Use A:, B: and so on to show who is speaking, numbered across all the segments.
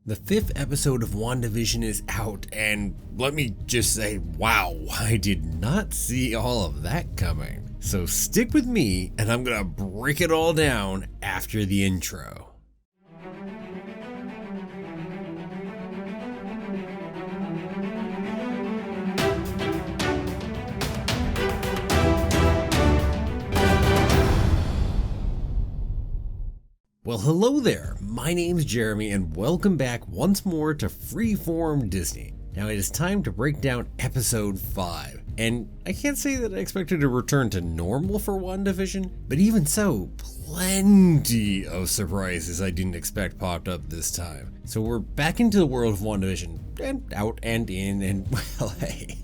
A: The 5th episode of WandaVision is out, and let me just say, wow, I did not see all of that coming. So stick with me, and I'm gonna break it all down after the intro. Well, hello there, my name's Jeremy and welcome back once more to Freeform Disney. Now it is time to break down episode 5, and I can't say that I expected a return to normal for WandaVision, but even so, plenty of surprises I didn't expect popped up this time. So we're back into the world of WandaVision, and out and in, and well, hey.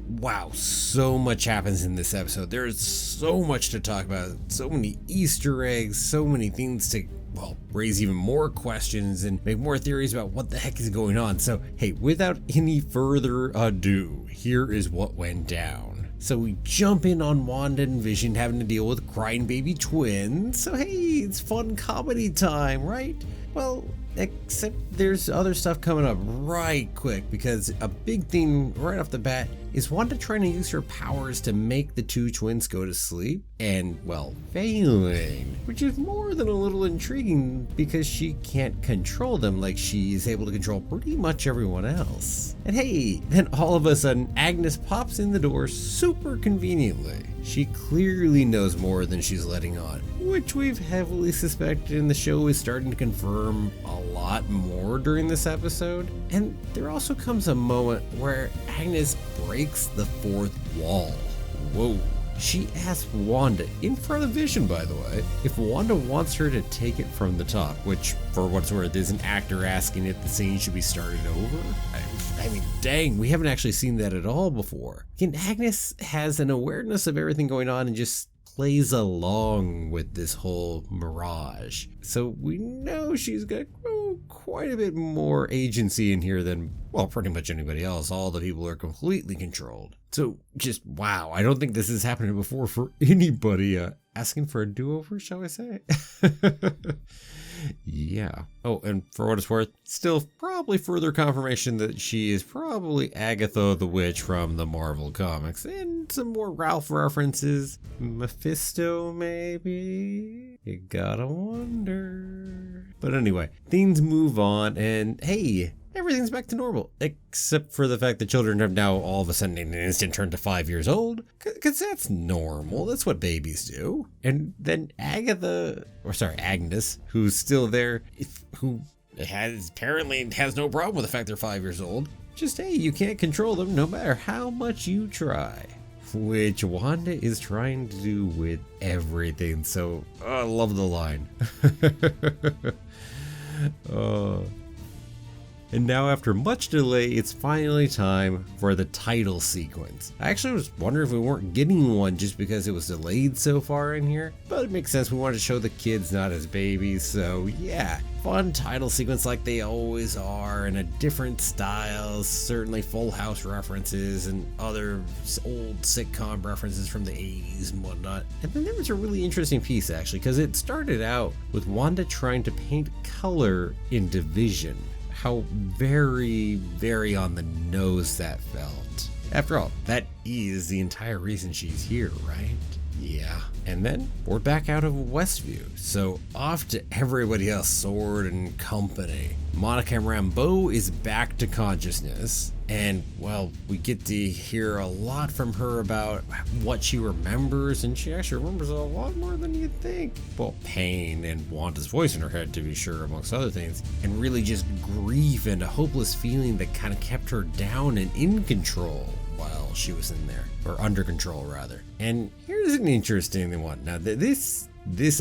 A: Wow, so much happens in this episode. There is so much to talk about, so many Easter eggs, so many things to, well, raise even more questions and make more theories about what the heck is going on. So, hey, without any further ado, here is what went down. So we jump in on Wanda and Vision having to deal with crying baby twins. So hey, it's fun comedy time, right? Well, except there's other stuff coming up right quick, because a big thing right off the bat is Wanda trying to use her powers to make the two twins go to sleep and, well, failing, which is more than a little intriguing because she can't control them like she is able to control pretty much everyone else. And hey, then all of a sudden Agnes pops in the door super conveniently. She clearly knows more than she's letting on, which we've heavily suspected, and the show is starting to confirm a lot more during this episode. And there also comes a moment where Agnes breaks the fourth wall. Whoa. She asks Wanda, in front of Vision by the way, if Wanda wants her to take it from the top, which for what it's worth is an actor asking if the scene should be started over. I mean, dang, we haven't actually seen that at all before. And Agnes has an awareness of everything going on and just plays along with this whole mirage. So we know she's got quite a bit more agency in here than, well, pretty much anybody else. All the people are completely controlled. So just wow, I don't think this has happened before for anybody asking for a do-over, shall I say? Yeah. Oh, and for what it's worth, still probably further confirmation that she is probably Agatha the Witch from the Marvel comics, and some more Ralph references. Mephisto, maybe? You gotta wonder. But anyway, things move on, and hey, everything's back to normal, except for the fact that children have now all of a sudden in an instant turned to 5 years old, because that's normal, that's what babies do. And then Agnes, who's still there, who apparently has no problem with the fact they're 5 years old, just hey, you can't control them no matter how much you try. Which Wanda is trying to do with everything, so I love the line. And now after much delay, it's finally time for the title sequence. I actually was wondering if we weren't getting one just because it was delayed so far in here, but it makes sense. We wanted to show the kids not as babies, so yeah. Fun title sequence like they always are, in a different style, certainly Full House references and other old sitcom references from the 80s and whatnot. And then there was a really interesting piece actually, because it started out with Wanda trying to paint color into Vision. How very, very on the nose that felt. After all, that is the entire reason she's here, right? Yeah. And then we're back out of Westview, so off to everybody else, Sword and company. Monica Rambeau is back to consciousness, and well, we get to hear a lot from her about what she remembers, and she actually remembers a lot more than you'd think. Well, pain and Wanda's voice in her head, to be sure, amongst other things, and really just grief and a hopeless feeling that kind of kept her down and in control while she was in there, or under control rather. And here's an interesting one. Now this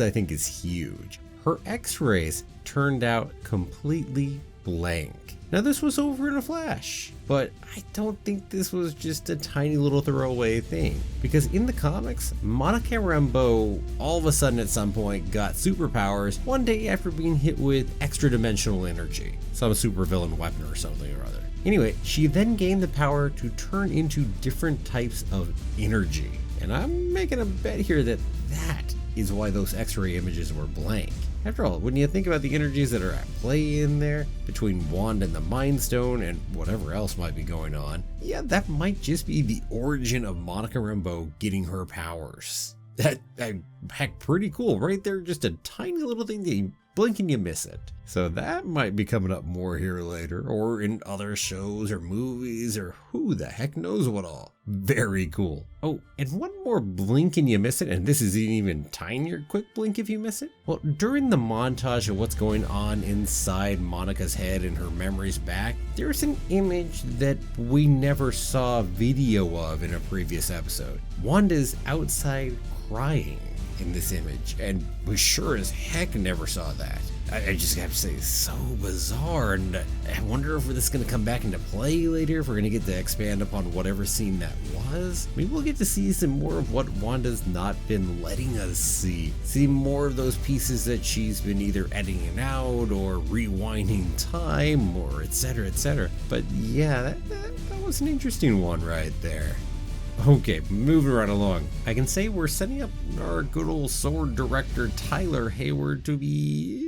A: I think is huge. Her x-rays turned out completely blank. Now this was over in a flash, but I don't think this was just a tiny little throwaway thing, because in the comics, Monica Rambeau all of a sudden at some point got superpowers one day after being hit with extra dimensional energy, some supervillain weapon or something or other. Anyway, she then gained the power to turn into different types of energy, and I'm making a bet here that that is why those x-ray images were blank. After all, when you think about the energies that are at play in there, between Wanda and the Mind Stone and whatever else might be going on, yeah, that might just be the origin of Monica Rambeau getting her powers. That, heck, pretty cool. Right there, just a tiny little thing that you blink and you miss it. So that might be coming up more here later, or in other shows or movies, or who the heck knows what all. Very cool. Oh, and one more blink and you miss it, and this is an even tinier quick blink if you miss it. Well, during the montage of what's going on inside Monica's head and her memories back, there's an image that we never saw video of in a previous episode. Wanda's outside crying in this image, and we sure as heck never saw that. I just have to say, it's so bizarre, and I wonder if this is going to come back into play later, if we're going to get to expand upon whatever scene that was. Maybe we'll get to see some more of what Wanda's not been letting us see. See more of those pieces that she's been either editing out or rewinding time, or etc, etc. But yeah, that was an interesting one right there. Okay, moving right along. I can say we're setting up our good old sword director Tyler Hayward to be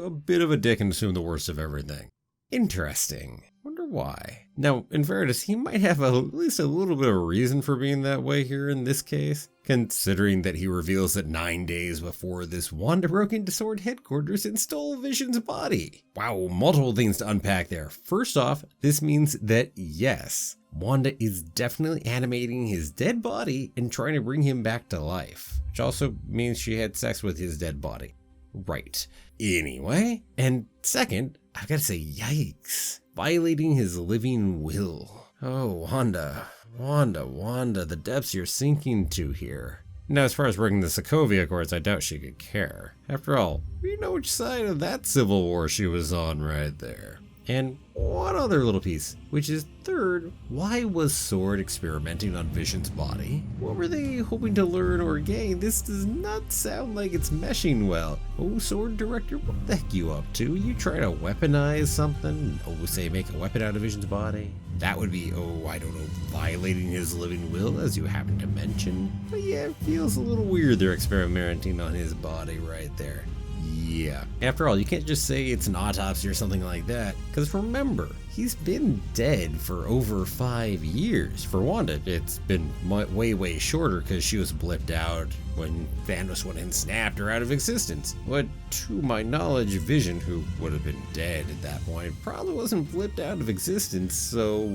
A: a bit of a dick and assume the worst of everything. Interesting. Wonder why. Now, in fairness, he might have at least a little bit of a reason for being that way here in this case, considering that he reveals that 9 days before this, Wanda broke into Sword headquarters and stole Vision's body. Wow, multiple things to unpack there. First off, this means that yes, Wanda is definitely animating his dead body and trying to bring him back to life, which also means she had sex with his dead body. Right. Anyway, and second, I've got to say, yikes. Violating his living will. Oh, Wanda, the depths you're sinking to here. Now, as far as breaking the Sokovia Accords, I doubt she could care. After all, we know which side of that civil war she was on right there. And one other little piece, which is third, why was Sword experimenting on Vision's body? What were they hoping to learn or gain? This does not sound like it's meshing well. Oh, Sword director, what the heck you up to? You trying to weaponize something? Oh, say make a weapon out of Vision's body? That would be, oh, I don't know, violating his living will, as you happen to mention. But yeah, it feels a little weird they're experimenting on his body right there. Yeah. After all, you can't just say it's an autopsy or something like that, because remember, he's been dead for over 5 years. For Wanda, it's been way shorter because she was blipped out when Thanos went and snapped her out of existence. But to my knowledge, Vision, who would have been dead at that point, probably wasn't blipped out of existence, so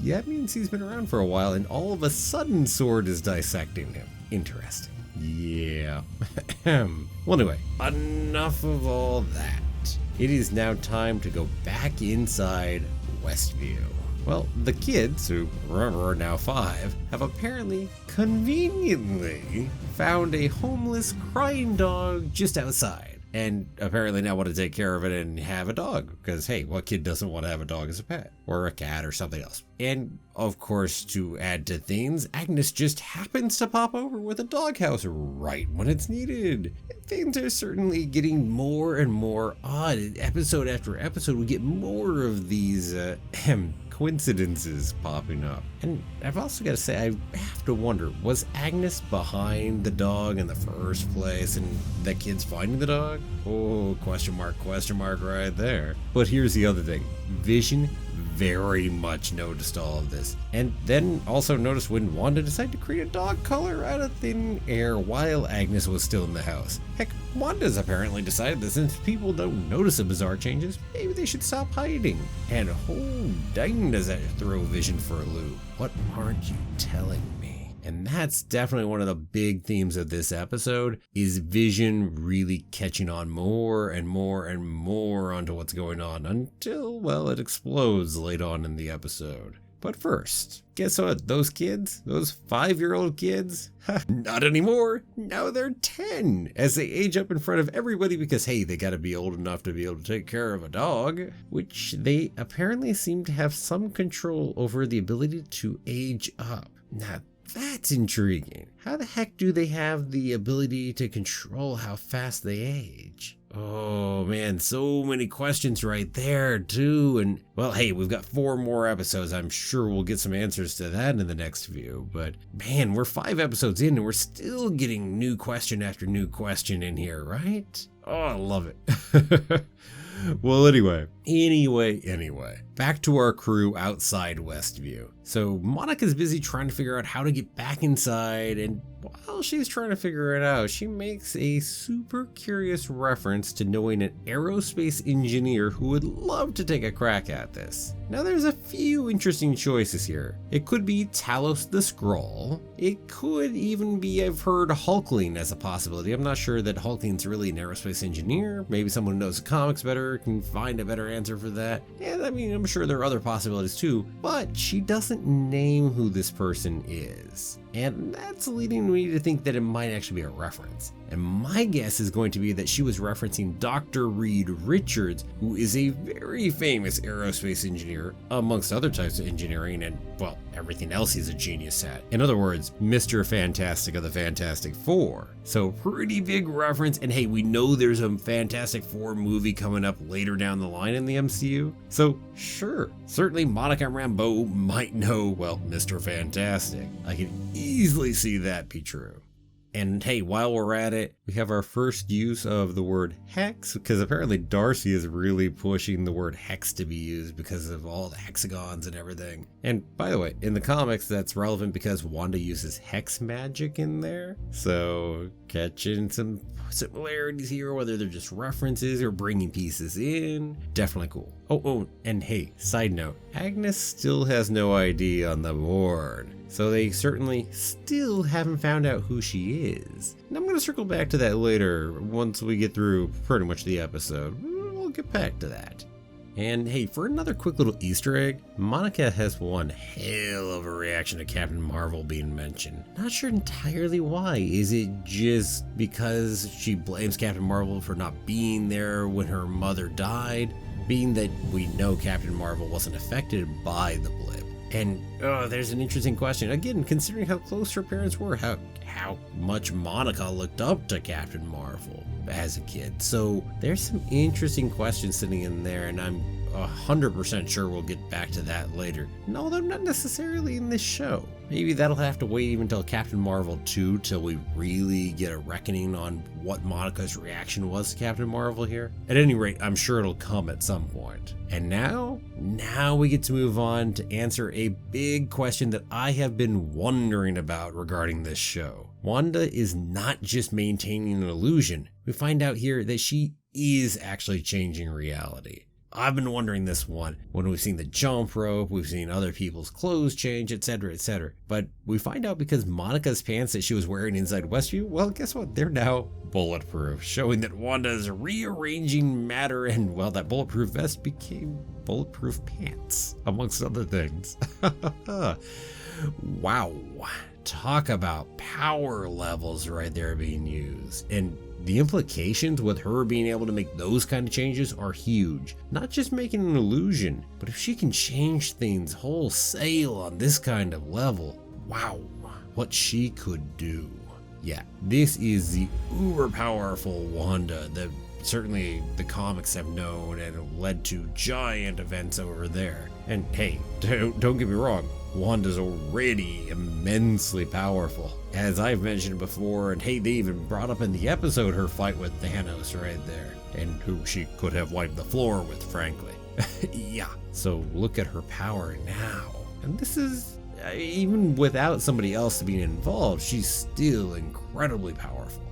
A: yeah, that means he's been around for a while, and all of a sudden Sword is dissecting him. Interesting. Yeah. Well, anyway, enough of all that. It is now time to go back inside Westview. Well, the kids, who remember are now 5, have apparently conveniently found a homeless crying dog just outside. And apparently now want to take care of it and have a dog. Because, hey, what kid doesn't want to have a dog as a pet? Or a cat or something else? And, of course, to add to things, Agnes just happens to pop over with a doghouse right when it's needed. Things are certainly getting more and more odd. Episode after episode, we get more of these coincidences popping up. And I've also got to say, I have to wonder, was Agnes behind the dog in the first place and the kids finding the dog? Oh, question mark right there. But here's the other thing. Vision very much noticed all of this, and then also noticed when Wanda decided to create a dog color out of thin air while Agnes was still in the house. Heck, Wanda's apparently decided that since people don't notice the bizarre changes, maybe they should stop hiding. And oh dang, does that throw Vision for a loop. What aren't you telling me? And that's definitely one of the big themes of this episode, is Vision really catching on more and more and more onto what's going on until, well, it explodes late on in the episode. But first, guess what? Those kids, those 5-year-old kids, not anymore. Now they're 10 as they age up in front of everybody because, hey, they gotta be old enough to be able to take care of a dog, which they apparently seem to have some control over the ability to age up. Now, that's intriguing. How the heck do they have the ability to control how fast they age? Oh man, so many questions right there too. And well, hey, we've got 4 more episodes. I'm sure we'll get some answers to that in the next few. But man, we're 5 episodes in and we're still getting new question after new question in here, right? Oh, I love it. Well, anyway, back to our crew outside Westview. So Monica's busy trying to figure out how to get back inside, and while she's trying to figure it out, she makes a super curious reference to knowing an aerospace engineer who would love to take a crack at this. Now there's a few interesting choices here. It could be Talos the Skrull. It could even be, I've heard, Hulkling as a possibility. I'm not sure that Hulkling's really an aerospace engineer. Maybe someone who knows the comics better can find a better answer for that. And I mean, I'm sure there are other possibilities too, but she doesn't name who this person is. And that's leading me to think that it might actually be a reference. And my guess is going to be that she was referencing Dr. Reed Richards, who is a very famous aerospace engineer, amongst other types of engineering and, well, everything else he's a genius at. In other words, Mr. Fantastic of the Fantastic Four. So pretty big reference, and hey, we know there's a Fantastic Four movie coming up later down the line in the MCU. So sure, certainly Monica Rambeau might know, well, Mr. Fantastic. I can easily see that be true. And hey, while we're at it, we have our first use of the word hex, because apparently Darcy is really pushing the word hex to be used because of all the hexagons and everything. And by the way, in the comics, that's relevant because Wanda uses hex magic in there. So catching some similarities here, whether they're just references or bringing pieces in, definitely cool. Oh, and hey, side note, Agnes still has no ID on the board. So they certainly still haven't found out who she is. And I'm going to circle back to that later once we get through pretty much the episode. We'll get back to that. And hey, for another quick little Easter egg, Monica has one hell of a reaction to Captain Marvel being mentioned. Not sure entirely why. Is it just because she blames Captain Marvel for not being there when her mother died? Being that we know Captain Marvel wasn't affected by the blip. And there's an interesting question. Again, considering how close her parents were, how much Monica looked up to Captain Marvel as a kid. So there's some interesting questions sitting in there, and I'm 100% sure we'll get back to that later. No, they're not necessarily in this show. Maybe that'll have to wait even until Captain Marvel 2 till we really get a reckoning on what Monica's reaction was to Captain Marvel here. At any rate, I'm sure it'll come at some point. And now we get to move on to answer a big question that I have been wondering about regarding this show. Wanda is not just maintaining an illusion. We find out here that she is actually changing reality. I've been wondering this one when we've seen the jump rope, we've seen other people's clothes change, etc., etc. But we find out because Monica's pants that she was wearing inside Westview, well, guess what? They're now bulletproof, showing that Wanda is rearranging matter, and well, that bulletproof vest became bulletproof pants, amongst other things. Wow. Talk about power levels right there being used. And the implications with her being able to make those kind of changes are huge. Not just making an illusion, but if she can change things wholesale on this kind of level, wow, what she could do. Yeah, this is the uber powerful Wanda that certainly the comics have known and led to giant events over there. And hey, don't get me wrong, Wanda's already immensely powerful. As I've mentioned before, and hey, they even brought up in the episode her fight with Thanos right there, and who she could have wiped the floor with, frankly. Yeah, so look at her power now. And this is, even without somebody else being involved, she's still incredibly powerful.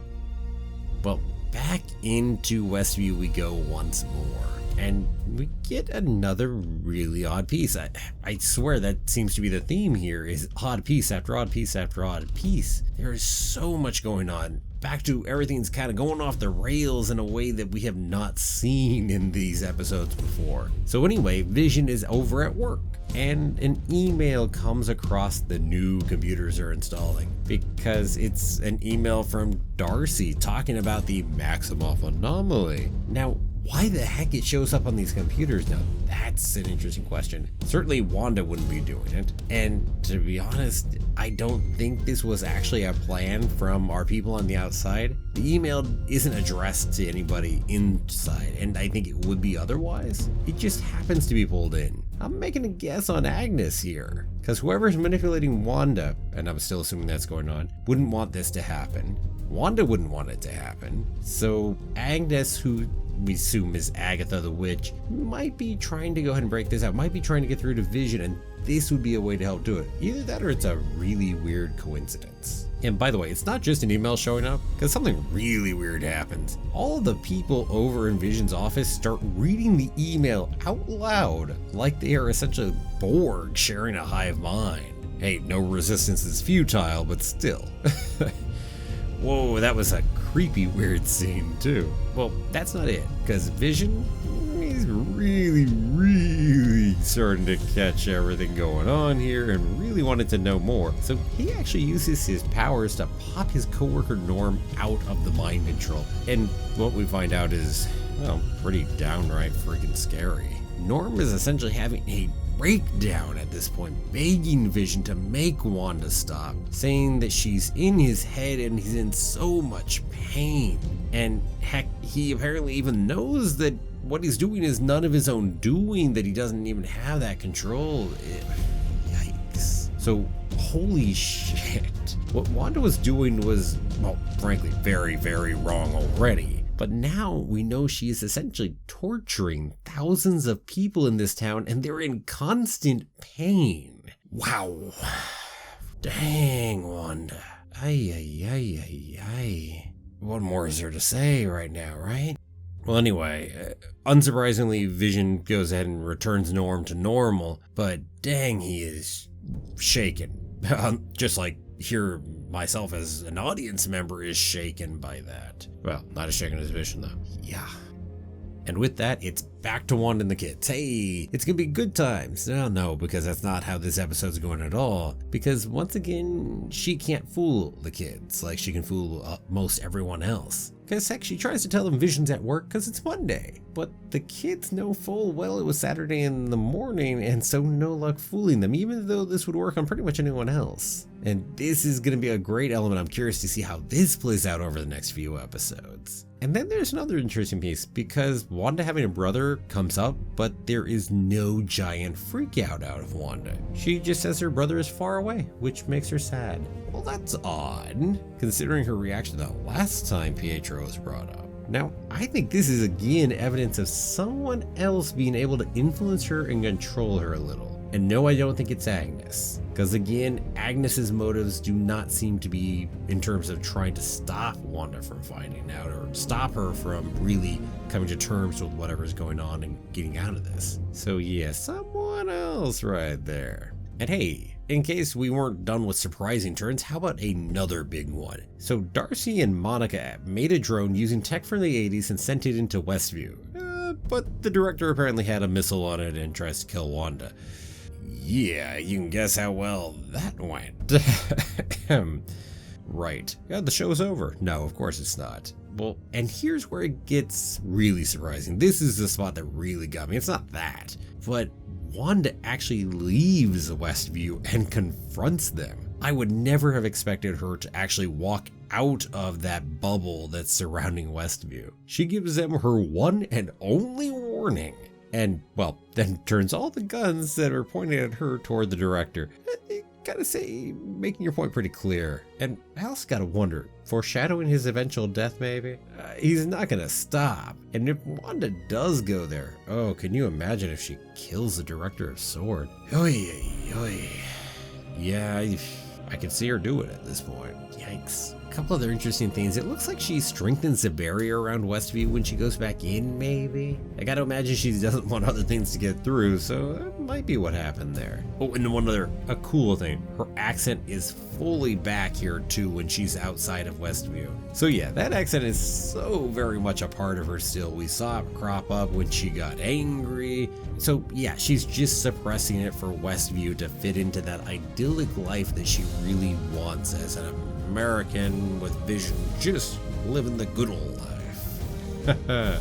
A: Well, back into Westview we go once more. And we get another really odd piece. I swear that seems to be the theme here, is odd piece after odd piece after odd piece. There is so much going on. Back to everything's kind of going off the rails in a way that we have not seen in these episodes before. So anyway, Vision is over at work, and an email comes across the new computers they're installing, because it's an email from Darcy talking about the Maximoff anomaly. Now, why the heck it shows up on these computers now? That's an interesting question. Certainly Wanda wouldn't be doing it. And to be honest, I don't think this was actually a plan from our people on the outside. The email isn't addressed to anybody inside, and I think it would be otherwise. It just happens to be pulled in. I'm making a guess on Agnes here, because whoever's manipulating Wanda, and I'm still assuming that's going on, wouldn't want this to happen. Wanda wouldn't want it to happen. So Agnes, who we assume is Agatha the Witch, might be trying to go ahead and break this out, might be trying to get through to Vision, and this would be a way to help do it. Either that or it's a really weird coincidence. And by the way, it's not just an email showing up, because something really weird happens. All of the people over in Vision's office start reading the email out loud, like they are essentially Borg sharing a hive mind. Hey, no resistance is futile, but still. Whoa, that was a creepy, weird scene too. Well, that's not it, because Vision, he's really starting to catch everything going on here and really wanted to know more. So he actually uses his powers to pop his coworker Norm out of the mind control. And what we find out is, well, pretty downright freaking scary. Norm is essentially having a breakdown at this point, begging Vision to make Wanda stop, saying that she's in his head and he's in so much pain. And heck, he apparently even knows that what he's doing is none of his own doing, that he doesn't even have that control. Yikes. So, holy shit. What Wanda was doing was, well, frankly, very wrong already. But now we know she is essentially torturing thousands of people in this town, and they're in constant pain. Wow. Dang, Wanda. Ay. What more is there to say right now, right? Well, anyway, unsurprisingly, Vision goes ahead and returns Norm to normal, but dang, he is shaken. Just like here, myself as an audience member is shaken by that. Well, not as shaken as Vision though. Yeah. And with that, it's back to Wanda and the kids. Hey, it's gonna be good times. No, because that's not how this episode's going at all. Because once again, she can't fool the kids like she can fool most everyone else. Because heck, she tries to tell them Vision's at work because it's Monday. But the kids know full well it was Saturday in the morning, and so no luck fooling them, even though this would work on pretty much anyone else. And this is going to be a great element. I'm curious to see how this plays out over the next few episodes. And then there's another interesting piece, because Wanda having a brother comes up, but there is no giant freakout out of Wanda. She just says her brother is far away, which makes her sad. Well, that's odd, considering her reaction the last time Pietro was brought up. Now, I think this is again evidence of someone else being able to influence her and control her a little. And no, I don't think it's Agnes. Because again, Agnes's motives do not seem to be in terms of trying to stop Wanda from finding out or stop her from really coming to terms with whatever's going on and getting out of this. So yeah, someone else right there. And hey, in case we weren't done with surprising turns, how about another big one? So Darcy and Monica made a drone using tech from the 80s and sent it into Westview. But the director apparently had a missile on it and tries to kill Wanda. Yeah, you can guess how well that went. Right. Yeah, the show's over. No, of course it's not. Well, and here's where it gets really surprising. This is the spot that really got me. It's not that, but Wanda actually leaves Westview and confronts them. I would never have expected her to actually walk out of that bubble that's surrounding Westview. She gives them her one and only warning. And, well, then turns all the guns that are pointed at her toward the director. You gotta say, making your point pretty clear. And I also gotta wonder, foreshadowing his eventual death maybe? He's not gonna stop. And if Wanda does go there, oh, can you imagine if she kills the director of S.W.O.R.D.? Oy. Yeah, I can see her do it at this point. Yikes. A couple other interesting things. It looks like she strengthens the barrier around Westview when she goes back in, maybe? I gotta imagine she doesn't want other things to get through, so that might be what happened there. Oh, and one other, a cool thing. Her accent is fully back here too when she's outside of Westview. So yeah, that accent is so very much a part of her still. We saw it crop up when she got angry. So yeah, she's just suppressing it for Westview to fit into that idyllic life that she really wants as an American with Vision, just living the good old life.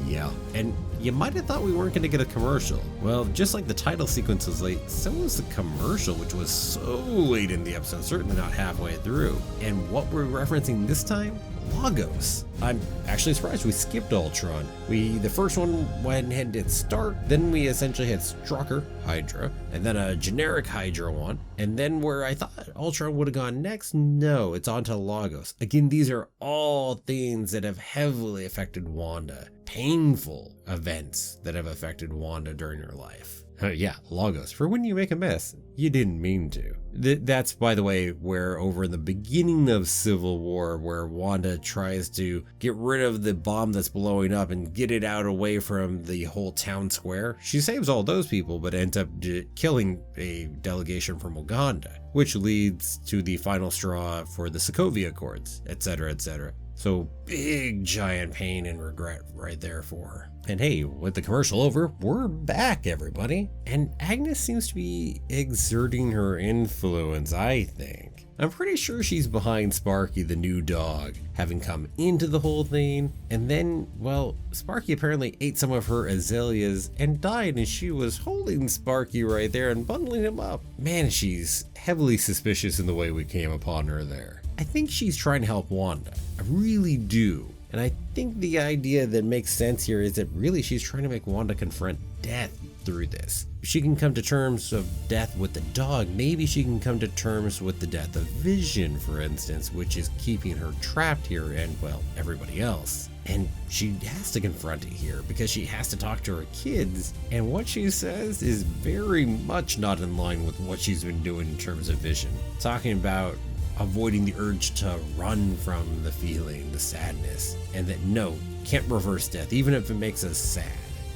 A: Yeah, and you might have thought we weren't going to get a commercial. Well, just like the title sequence was late, so was the commercial, which was so late in the episode, certainly not halfway through. And what we're referencing this time? Lagos. I'm actually surprised we skipped Ultron. The first one went ahead and did Stark, then we essentially had Strucker, Hydra, and then a generic Hydra one, and then where I thought Ultron would have gone next, no, it's onto Lagos. Again, these are all things that have heavily affected Wanda. Painful events that have affected Wanda during her life. Yeah, Lagos, for when you make a mess, you didn't mean to. That's, by the way, where over in the beginning of Civil War, where Wanda tries to get rid of the bomb that's blowing up and get it out away from the whole town square. She saves all those people, but ends up killing a delegation from Uganda, which leads to the final straw for the Sokovia Accords, etc., etc. So big giant pain and regret right there for her. And hey, with the commercial over, we're back, everybody. And Agnes seems to be exerting her influence, I think. I'm pretty sure she's behind Sparky the new dog, having come into the whole thing. And then, well, Sparky apparently ate some of her azaleas and died, and she was holding Sparky right there and bundling him up. Man, she's heavily suspicious in the way we came upon her there. I think she's trying to help Wanda. I really do. And I think the idea that makes sense here is that really she's trying to make Wanda confront death through this. If she can come to terms of death with the dog, maybe she can come to terms with the death of Vision, for instance, which is keeping her trapped here and, well, everybody else. And she has to confront it here because she has to talk to her kids, and what she says is very much not in line with what she's been doing in terms of Vision. Talking about avoiding the urge to run from the feeling, the sadness, and that no, can't reverse death, even if it makes us sad.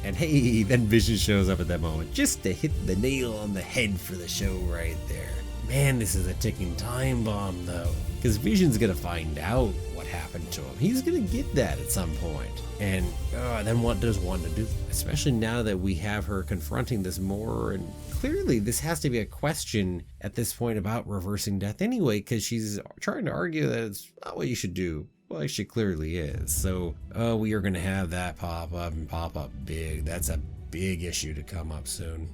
A: And hey, then Vision shows up at that moment, just to hit the nail on the head for the show right there. Man, this is a ticking time bomb though, because Vision's gonna find out what happened to him. He's gonna get that at some point. And then what does Wanda do? Especially now that we have her confronting this more, and clearly this has to be a question at this point about reversing death anyway, because she's trying to argue that it's not what you should do. Well, she clearly is. So we are going to have that pop up and pop up big. That's a big issue to come up soon.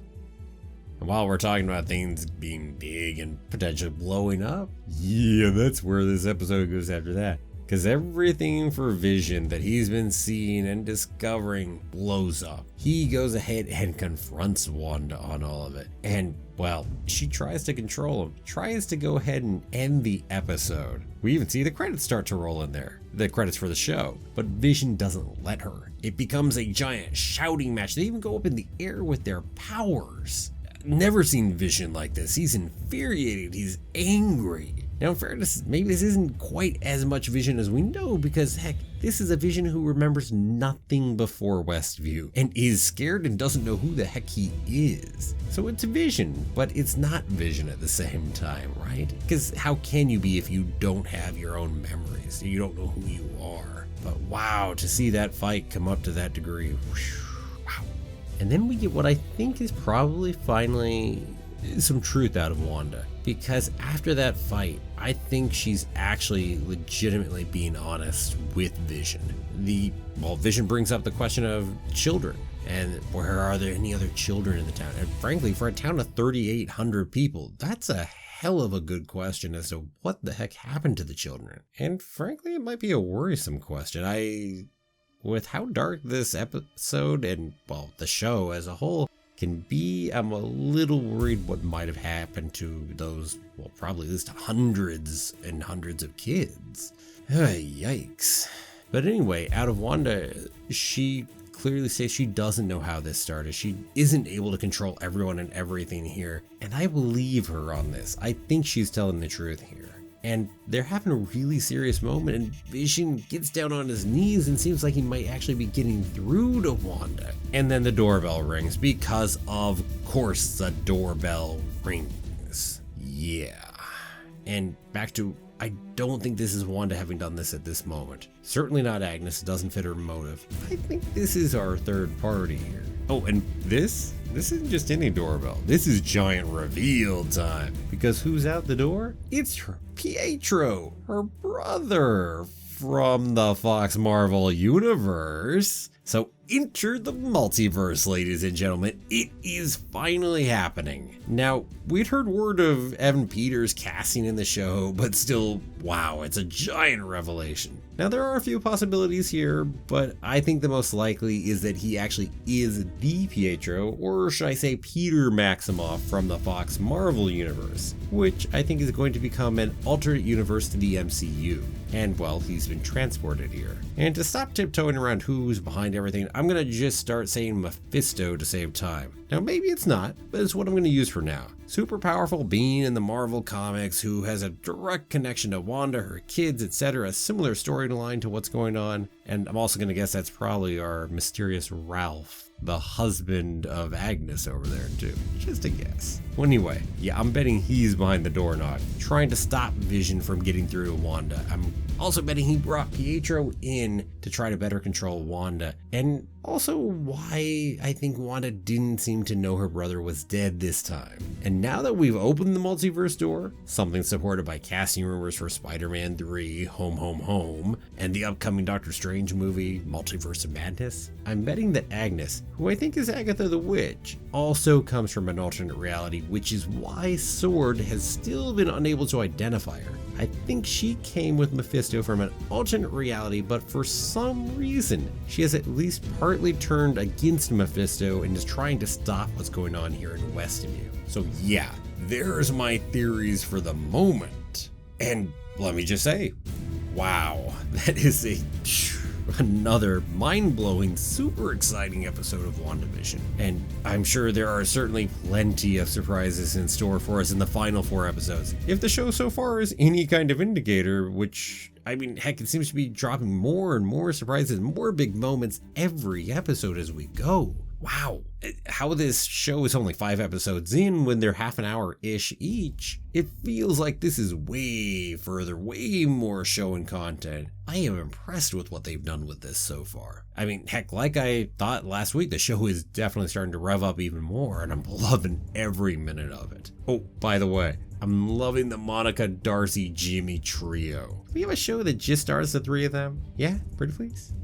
A: And while we're talking about things being big and potentially blowing up, yeah, that's where this episode goes after that. Because everything for Vision that he's been seeing and discovering blows up. He goes ahead and confronts Wanda on all of it. And, well, she tries to control him, tries to go ahead and end the episode. We even see the credits start to roll in there, the credits for the show. But Vision doesn't let her. It becomes a giant shouting match. They even go up in the air with their powers. Never seen Vision like this. He's infuriated. He's angry. Now, in fairness, maybe this isn't quite as much Vision as we know, because heck, this is a Vision who remembers nothing before Westview and is scared and doesn't know who the heck he is. So it's Vision, but it's not Vision at the same time, right? Because how can you be if you don't have your own memories? You don't know who you are. But wow, to see that fight come up to that degree, wow. And then we get what I think is probably finally some truth out of Wanda. Because after that fight, I think she's actually legitimately being honest with Vision. Vision brings up the question of children, and where are there any other children in the town? And frankly, for a town of 3,800 people, that's a hell of a good question as to what the heck happened to the children. And frankly, it might be a worrisome question. With how dark this episode and, well, the show as a whole can be, I'm a little worried what might have happened to those, well, probably at least hundreds and hundreds of kids. Yikes. But anyway, out of Wanda, she clearly says she doesn't know how this started. She isn't able to control everyone and everything here. And I believe her on this. I think she's telling the truth here. And they're having a really serious moment, and Vision gets down on his knees and seems like he might actually be getting through to Wanda. And then the doorbell rings, because of course the doorbell rings. Yeah. And back to, I don't think this is Wanda having done this at this moment. Certainly not Agnes, it doesn't fit her motive. I think this is our third party here. Oh, and this isn't just any doorbell. This is giant reveal time. Because who's out the door? It's Pietro, her brother from the Fox Marvel universe. So enter the multiverse, ladies and gentlemen. It is finally happening. Now, we'd heard word of Evan Peters casting in the show, but still, wow, it's a giant revelation. Now there are a few possibilities here, but I think the most likely is that he actually is the Pietro, or should I say Peter Maximoff from the Fox Marvel universe, which I think is going to become an alternate universe to the MCU. And well, he's been transported here. And to stop tiptoeing around who's behind everything, I'm gonna just start saying Mephisto to save time. Now maybe it's not, but it's what I'm gonna use for now. Super powerful being in the Marvel comics who has a direct connection to Wanda, her kids, etc. A similar storyline to what's going on. And I'm also gonna guess that's probably our mysterious Ralph, the husband of Agnes over there too. Just a guess. Well, anyway, yeah, I'm betting he's behind the doorknob, trying to stop Vision from getting through to Wanda. I'm also betting he brought Pietro in to try to better control Wanda, and also why I think Wanda didn't seem to know her brother was dead this time. And now that we've opened the multiverse door, something supported by casting rumors for Spider-Man 3, Home Home Home, and the upcoming Doctor Strange movie, Multiverse of Madness, I'm betting that Agnes, who I think is Agatha the Witch, also comes from an alternate reality, which is why Sword has still been unable to identify her. I think she came with Mephisto from an alternate reality, but for some reason, she has at least partly turned against Mephisto and is trying to stop what's going on here in Westview. So yeah, there's my theories for the moment. And let me just say, wow, that is another mind-blowing, super exciting episode of WandaVision. And I'm sure there are certainly plenty of surprises in store for us in the final 4 episodes. If the show so far is any kind of indicator, which, I mean, heck, it seems to be dropping more and more surprises, more big moments every episode as we go. Wow, how this show is only 5 episodes in when they're half an hour-ish each, it feels like this is way further, way more show and content. I am impressed with what they've done with this so far. I mean, heck, like I thought last week, the show is definitely starting to rev up even more, and I'm loving every minute of it. Oh, by the way, I'm loving the Monica, Darcy, Jimmy trio. We have a show that just stars the 3 of them? Yeah, pretty please.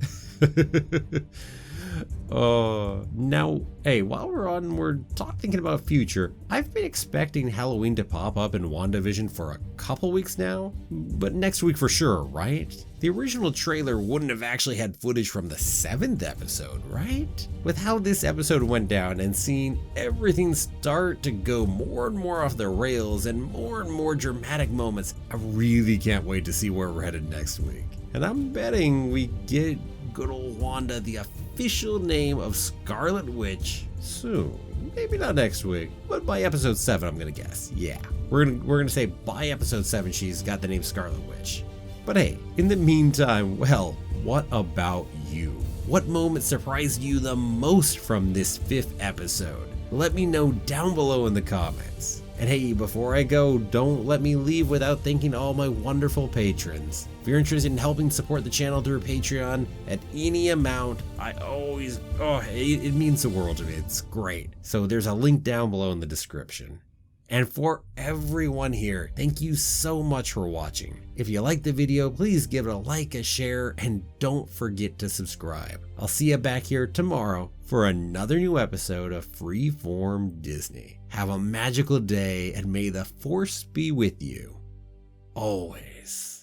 A: Now, hey, while we're thinking about future, I've been expecting Halloween to pop up in WandaVision for a couple weeks now, but next week for sure, right? The original trailer wouldn't have actually had footage from the 7th episode, right? With how this episode went down and seeing everything start to go more and more off the rails and more dramatic moments, I really can't wait to see where we're headed next week. And I'm betting we get good old Wanda the official name of Scarlet Witch soon. Maybe not next week, but by episode 7 I'm gonna guess. Yeah, we're gonna say by episode 7 she's got the name Scarlet Witch. But hey, in the meantime, well, what about you? What moment surprised you the most from this 5th episode? Let me know down below in the comments. And hey, before I go, don't let me leave without thanking all my wonderful patrons. If you're interested in helping support the channel through Patreon at any amount, it means the world to me. It's great. So there's a link down below in the description. And for everyone here, thank you so much for watching. If you liked the video, please give it a like, a share, and don't forget to subscribe. I'll see you back here tomorrow for another new episode of Freeform Disney. Have a magical day, and may the Force be with you always.